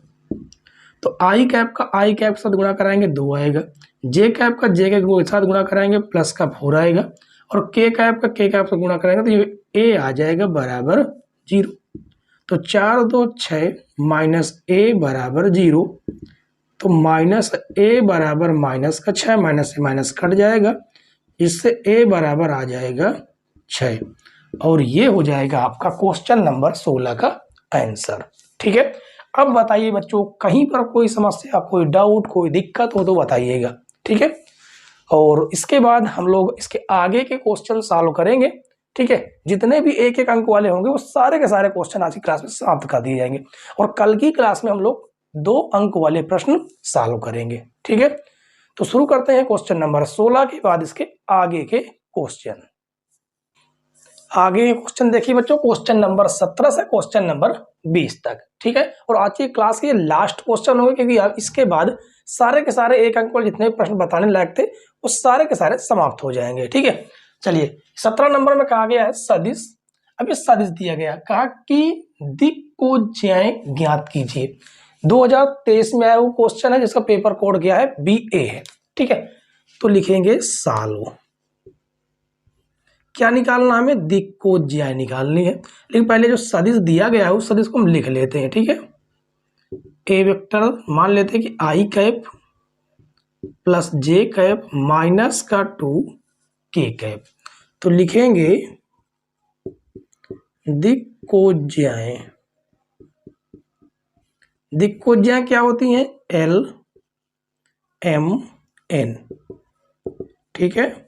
S1: तो आई कैप का आई कैप के साथ गुणा कराएंगे 2 आएगा, जे कैप का जे कैप के साथ गुणा कराएंगे प्लस का 4 आएगा और के कैप का के कैप से गुणा कराएंगे तो ये ए आ जाएगा बराबर 0। तो 4 2 6 माइनस ए बराबर 0, तो माइनस ए बराबर माइनस का 6, माइनस से माइनस कट जाएगा, इससे ए बराबर आ जाएगा 6 और ये हो जाएगा आपका क्वेश्चन नंबर 16 का आंसर। ठीक है, अब बताइए बच्चों कहीं पर कोई समस्या, कोई डाउट, कोई दिक्कत हो तो बताइएगा। ठीक है, और इसके बाद हम लोग इसके आगे के क्वेश्चन सॉल्व करेंगे। ठीक है, जितने भी एक एक अंक वाले होंगे वो सारे के सारे क्वेश्चन आज की क्लास में समाप्त कर दिए जाएंगे और कल की क्लास में हम लोग 2 अंक वाले प्रश्न सॉल्व करेंगे। ठीक है, तो शुरू करते हैं क्वेश्चन नंबर 16 के बाद इसके आगे के क्वेश्चन। आगे क्वेश्चन देखिए बच्चों, क्वेश्चन नंबर 17 से क्वेश्चन नंबर 20 तक, ठीक है। और आज की क्लास के लास्ट क्वेश्चन होंगे, क्योंकि अब इसके बाद सारे के सारे एक अंक वाले जितने भी प्रश्न बताने लायक थे वो सारे के सारे समाप्त हो जाएंगे, ठीक है। चलिए 17 नंबर में कहा गया है सदिश। अब ये सदिश दिया गया, कहा कि दिक् को ज्याएं ज्ञात कीजिए। 2023 में आया वो क्वेश्चन है जिसका पेपर कोड गया है BA है, ठीक है। तो लिखेंगे सालो, क्या निकालना, हमें दिक् को ज्याएं निकालनी है। लेकिन पहले जो सदिश दिया गया है उस सदिश को हम लिख लेते हैं, ठीक है। ए वेक्टर मान लेते हैं कि आई cap plus j cap minus का 2 के कैप। तो लिखेंगे दिक् को ज्याएं, दिक् को ज्याएं क्या होती हैं, L M N, ठीक है।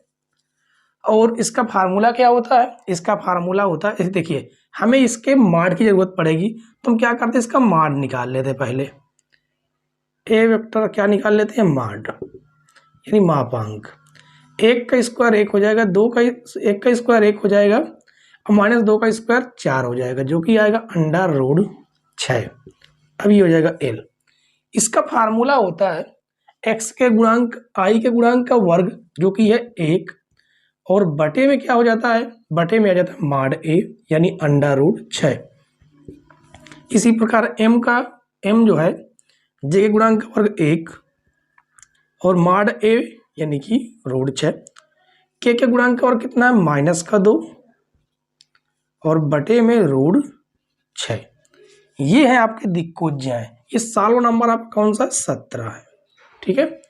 S1: और इसका फार्मूला क्या होता है, इसका फार्मूला होता है, देखिए हमें इसके माड की जरूरत पड़ेगी, तो हम क्या करते हैं, इसका माड निकाल लेते हैं। पहले ए वेक्टर क्या निकाल लेते हैं, माड यानी मापांक। 1 का स्क्वायर 1 हो जाएगा, 1 का स्क्वायर 1 हो जाएगा, और -2 का स्क्वायर 4 हो जाएगा, जो कि आएगा √6। अब ये हो जाएगा L। इसका फार्मूला होता है x के गुणांक i के गुणांक का वर्ग, जो कि है 1, और बटे में क्या हो जाता है, बटे में आ जाता है माड a यानी √6। इसी प्रकार m जो है j के गुणांक का वर्ग 1 और माड a यानी कि √6। k के गुणांक का वर्ग कितना है, -2 और बटे में √6। ये है आपके दिक् को ज्याएं। ये सालों नंबर आपका कौन सा, 17 है, ठीक है।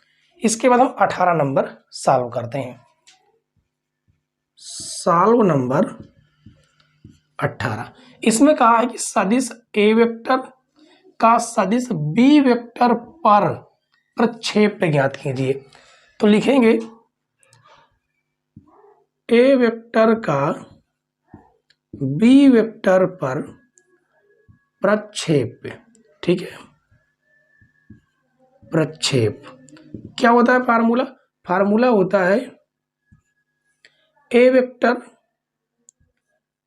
S1: इसके बाद हम 18 नंबर सॉल्व करते हैं। सॉल्व नंबर 18, इसमें कहा है कि सदिश ए वेक्टर का सदिश बी वेक्टर पर प्रक्षेप ज्ञात कीजिए। तो लिखेंगे ए वेक्टर का बी वेक्टर पर प्रक्षेप, ठीक है। प्रक्षेप क्या होता है, फार्मूला होता है ए वेक्टर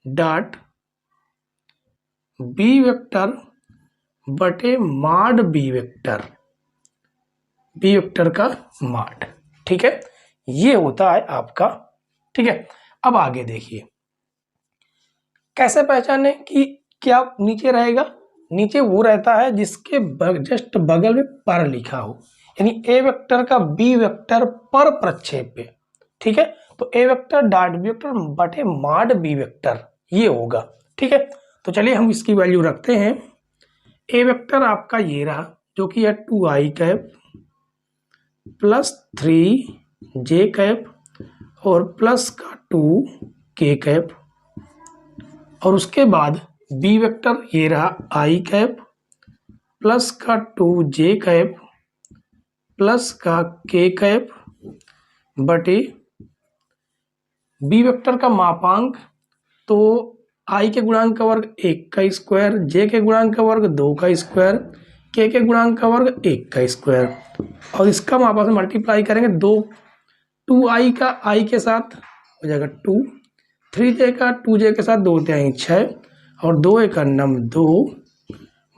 S1: डॉट बी वेक्टर बटे माड बी वेक्टर, बी वेक्टर का माड, ठीक है। ये होता है आपका, ठीक है। अब आगे देखिए कैसे पहचाने कि क्या नीचे रहेगा, नीचे वो रहता है जिसके जस्ट बगल में पर लिखा हो, यानी ए वेक्टर का बी वेक्टर पर प्रक्षेप पे, ठीक है। तो ए वेक्टर डॉट बी वेक्टर बटे माड बी वेक्टर, ये होगा, ठीक है। तो चलिए हम इसकी वैल्यू रखते हैं। ए वेक्टर आपका ये रहा, जो कि है 2i cap plus 3j cap और प्लस का 2k कैप, और उसके बाद बी वेक्टर ये रहा i कैप प्लस का 2j कैप प्लस का k कैप बटे बी वेक्टर का मापांक, तो i के गुणांक का वर्ग 1 का स्क्वायर, j के गुणांक का वर्ग 2 का स्क्वायर, k के गुणांक का वर्ग 1 का स्क्वायर, और इसका हम आपस में मल्टीप्लाई करेंगे 2i का i के साथ हो जाएगा 2, 3j का 2j के साथ 2 तिहाई 6 और 2 का 2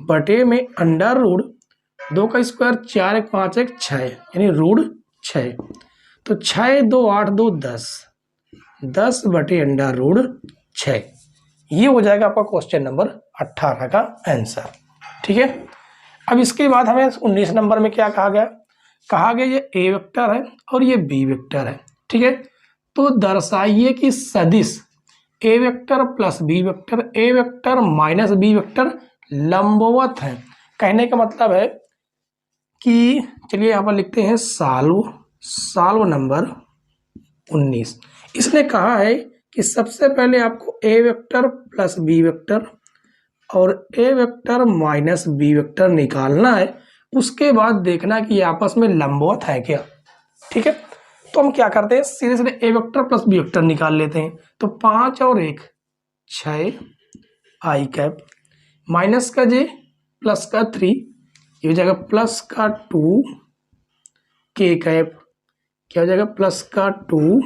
S1: बटे में √2 का स्क्वायर 4 1 5 1 6 यानी √6। तो 6 2 8 2 10 बटे √6। ये हो जाएगा आपका क्वेश्चन नंबर 18 का आंसर, ठीक है। अब इसके बाद हमें 19 नंबर में क्या कहा गया, ये ए वेक्टर है और ये बी वेक्टर है, ठीक है। तो दर्शाइए कि सदिश ए वेक्टर प्लस बी वेक्टर, ए वेक्टर माइनस बी वेक्टर लंबवत है। कहने का मतलब है कि चलिए यहाँ पर लिखते हैं सॉल्व नंबर 19। इसने कहा है कि सबसे पहले आपको ए वेक्टर प्लस बी वेक्टर और ए वेक्टर माइनस बी वेक्टर निकालना है, उसके बाद देखना कि ये आपस में लंबवत है क्या, ठीक है। तो हम क्या करते हैं, सीधे सीधे ए वेक्टर प्लस बी वेक्टर निकाल लेते हैं। तो 5 और 1 6 i कैप माइनस का j प्लस का 3, ये हो जाएगा प्लस का 2 k कैप, क्या हो जाएगा प्लस का 2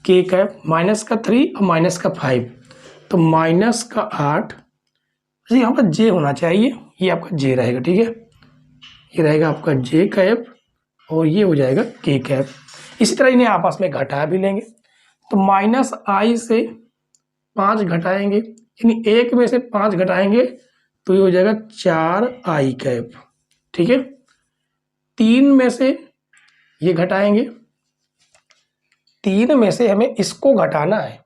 S1: के कैप, माइनस का 3 और माइनस का 5, तो माइनस का 8। जी यहाँ पर जे होना चाहिए, ये आपका जे रहेगा, ठीक है, ये रहेगा आपका जे कैप और ये हो जाएगा के कैप। इसी तरह इन्हें आपस में घटा भी लेंगे, तो माइनस आई से 5 घटाएंगे, यानी 1 में से 5 घटाएंगे तो ये हो जाएगा 4 आई कैप, ठीक है। 3 में से ये घटाएंगे, 3 में से हमें इसको घटाना है,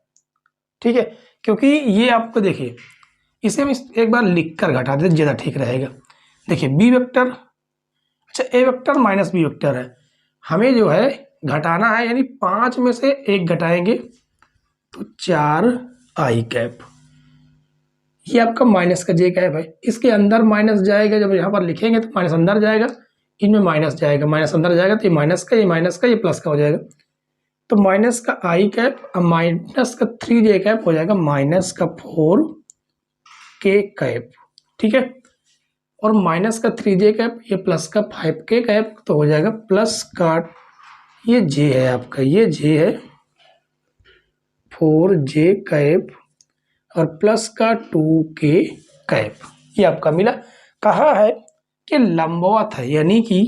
S1: ठीक है, क्योंकि ये आपको देखिए इसे हम एक बार लिख कर घटा देते ज़्यादा ठीक रहेगा। देखिए बी वेक्टर, अच्छा ए वेक्टर माइनस बी वेक्टर है, हमें जो है घटाना है, यानी 5 में से 1 घटाएंगे तो 4 आई कैप। ये आपका माइनस का जे कैप है, इसके अंदर माइनस जाएगा, जब यहाँ पर लिखेंगे तो माइनस अंदर जाएगा, इनमें माइनस जाएगा, माइनस अंदर जाएगा तो ये माइनस का, ये माइनस का, ये प्लस का हो जाएगा, तो माइनस का आई कैप और माइनस का 3 जे कैप हो जाएगा माइनस का 4 के कैप, ठीक है, और माइनस का 3 जे कैप, ये प्लस का 5 के कैप, तो हो जाएगा प्लस का, ये जे है आपका, ये जे है 4 जे कैप और प्लस का 2 के कैप, ये आपका मिला। कहा है कि लंबवत है, यानी कि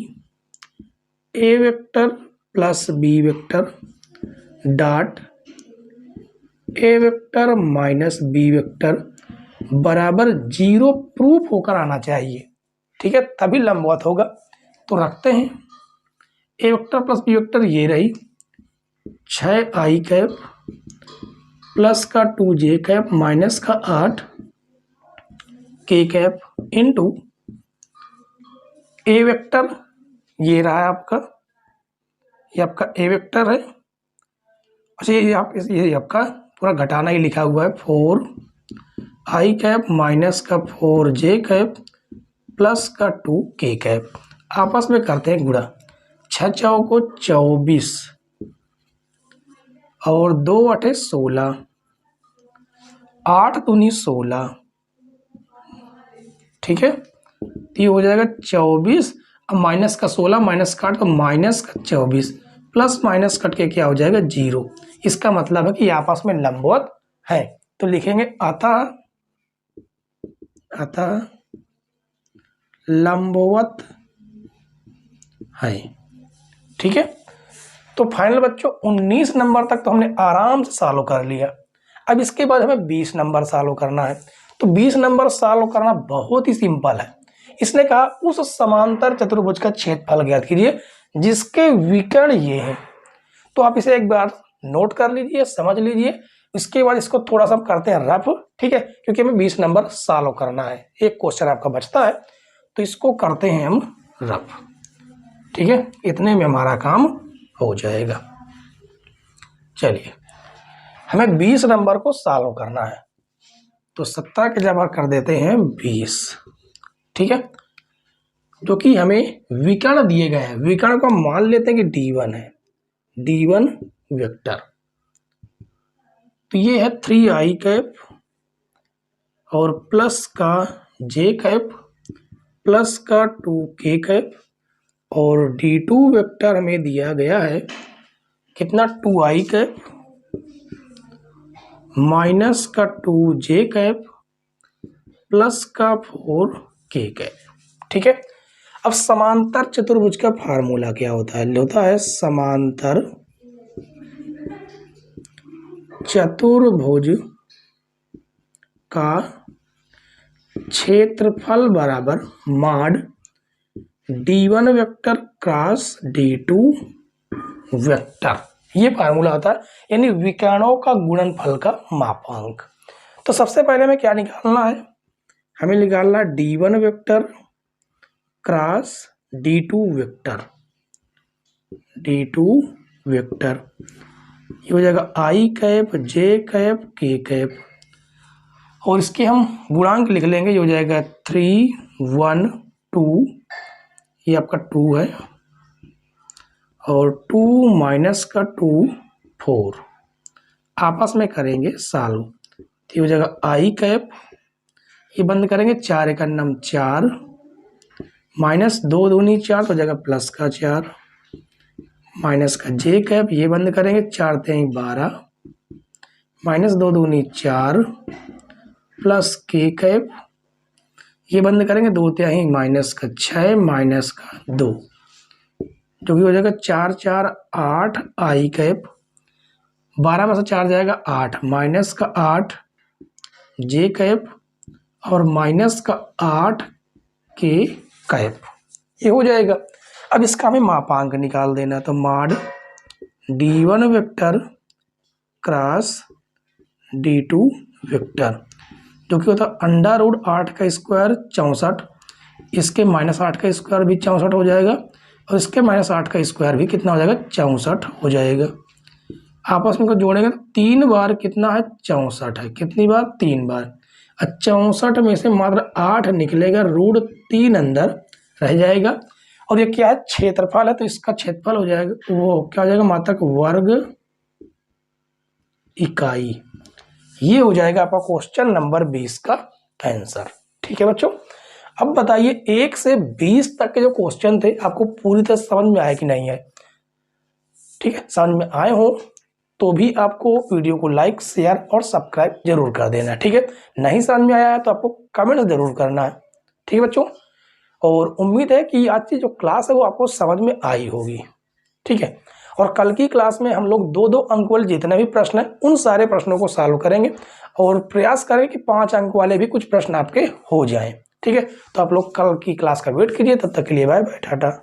S1: a vector plus b vector dot a vector minus b vector बराबर 0 प्रूफ होकर आना चाहिए, ठीक है, तभी लंबवत होगा। तो रखते हैं ए वेक्टर प्लस बी वेक्टर, ये रही 6 आई कैप प्लस का 2 जे कैप माइनस का 8 के कैप इनटू ए वेक्टर, ये रहा आपका, ये आपका ए वेक्टर है। अच्छा ये आपका पूरा घटाना ही लिखा हुआ है, 4 आई कैप माइनस का 4 जे कैप प्लस का 2 के कैप, आपस में करते हैं गुणा, 6 चौको 24 और 2 8 16, 8 दूनी 16, ठीक है, तो ये हो जाएगा 24 अब माइनस का 16 माइनस काट तो माइनस का 24 प्लस माइनस कट के क्या हो जाएगा 0। इसका मतलब है कि आपस में लंबवत है, तो लिखेंगे अतः लंबवत है, ठीक है। तो फाइनल बच्चों 19 नंबर तक तो हमने आराम से सॉल्व कर लिया। अब इसके बाद हमें 20 नंबर सॉल्व करना है। तो 20 नंबर सॉल्व करना बहुत ही सिंपल है। इसने कहा उस समांतर चतुर्भुज का क्षेत्रफल ज्ञात कीजिए जिसके विकर्ण ये है। तो आप इसे एक बार नोट कर लीजिए, समझ लीजिए, इसके बाद इसको थोड़ा सा करते हैं रफ, ठीक है, क्योंकि हमें 20 नंबर सॉल्व करना है, एक क्वेश्चन आपका बचता है, तो इसको करते हैं हम रफ, ठीक है, इतने में हमारा काम हो जाएगा। चलिए हमें 20 नंबर को सॉल्व करना है, तो 17 के जगह कर देते हैं 20, ठीक है, जो कि हमें विकर्ण दिए गए हैं। विकर्ण को मान लेते हैं कि D1 है, D1 वेक्टर, तो ये है 3 आई कैप और प्लस का जे कैप प्लस का 2 के कैप, और D2 वेक्टर हमें दिया गया है कितना 2 आई कैप माइनस का 2 जे कैप प्लस का 4 के कैप, ठीक है। अब समांतर चतुर्भुज का फार्मूला क्या होता है? होता है समांतर चतुर्भुज का क्षेत्रफल बराबर माड D1 vector cross D2 vector, ये फार्मूला होता है, यानी विकर्णों का गुणनफल का मापांक। तो सबसे पहले हमें क्या निकालना है? हमें निकालना D1 vector cross D2 vector, D2 vector ये हो जाएगा आई कैप जे कैप के कैप, और इसके हम गुणांक लिख लेंगे, ये हो जाएगा 3 1 2, ये आपका 2 है, और 2 माइनस का 2 4, आपस में करेंगे सॉल्व, ये हो जाएगा आई कैप, ये बंद करेंगे 4 एक नम 4 माइनस 2 दूनी 4 तो हो जाएगा प्लस का 4 माइनस का जे कैप, ये बंद करेंगे, 4 तेई 12, माइनस 2 दूनी 4, प्लस के कैप, ये बंद करेंगे, 2 तिहाई माइनस का 6, माइनस का 2, जो कि हो जाएगा 4 4 8 आई कैप, 12 में से 4 जाएगा 8, माइनस का 8 जे कैप और माइनस का 8 के कैप, ये हो जाएगा। अब इसका हमें मापांक निकाल देना, तो mod d1 vector cross d2 vector, जो कि होता है √8 का स्क्वायर 64, इसके -8 का स्क्वायर भी 64 हो जाएगा और इसके -8 का स्क्वायर भी कितना हो जाएगा, 64 हो जाएगा। आपस में को जोड़ेंगे तो 3 बार कितना है, 64 है। कितनी बार, 3 बार। 64 में से मात्र 8 निकलेगा, √3 अंदर रह जाएगा और ये क्या है, क्षेत्रफल है, तो इसका क्षेत्रफल हो जाएगा, वो क्या हो जाएगा, मात्रक वर्ग इकाई। ये हो जाएगा आपका क्वेश्चन नंबर 20 का आंसर। ठीक है बच्चों, अब बताइए 1 से 20 तक के जो क्वेश्चन थे आपको पूरी तरह समझ में आए कि नहीं आए। ठीक है, समझ में आए हो तो भी आपको वीडियो को लाइक, शेयर और सब्सक्राइब जरूर कर देना है। ठीक है, नहीं समझ में आया है तो आपको कमेंट जरूर करना है। ठीक है बच्चों, और उम्मीद है कि आज की जो क्लास है वो आपको समझ में आई होगी। ठीक है, और कल की क्लास में हम लोग 2-2 अंक वाले जितने भी प्रश्न हैं उन सारे प्रश्नों को सॉल्व करेंगे और प्रयास करें कि 5 अंक वाले भी कुछ प्रश्न आपके हो जाएं। ठीक है, तो आप लोग कल की क्लास का वेट कीजिए। तब तक के लिए बाय बाय, टाटा।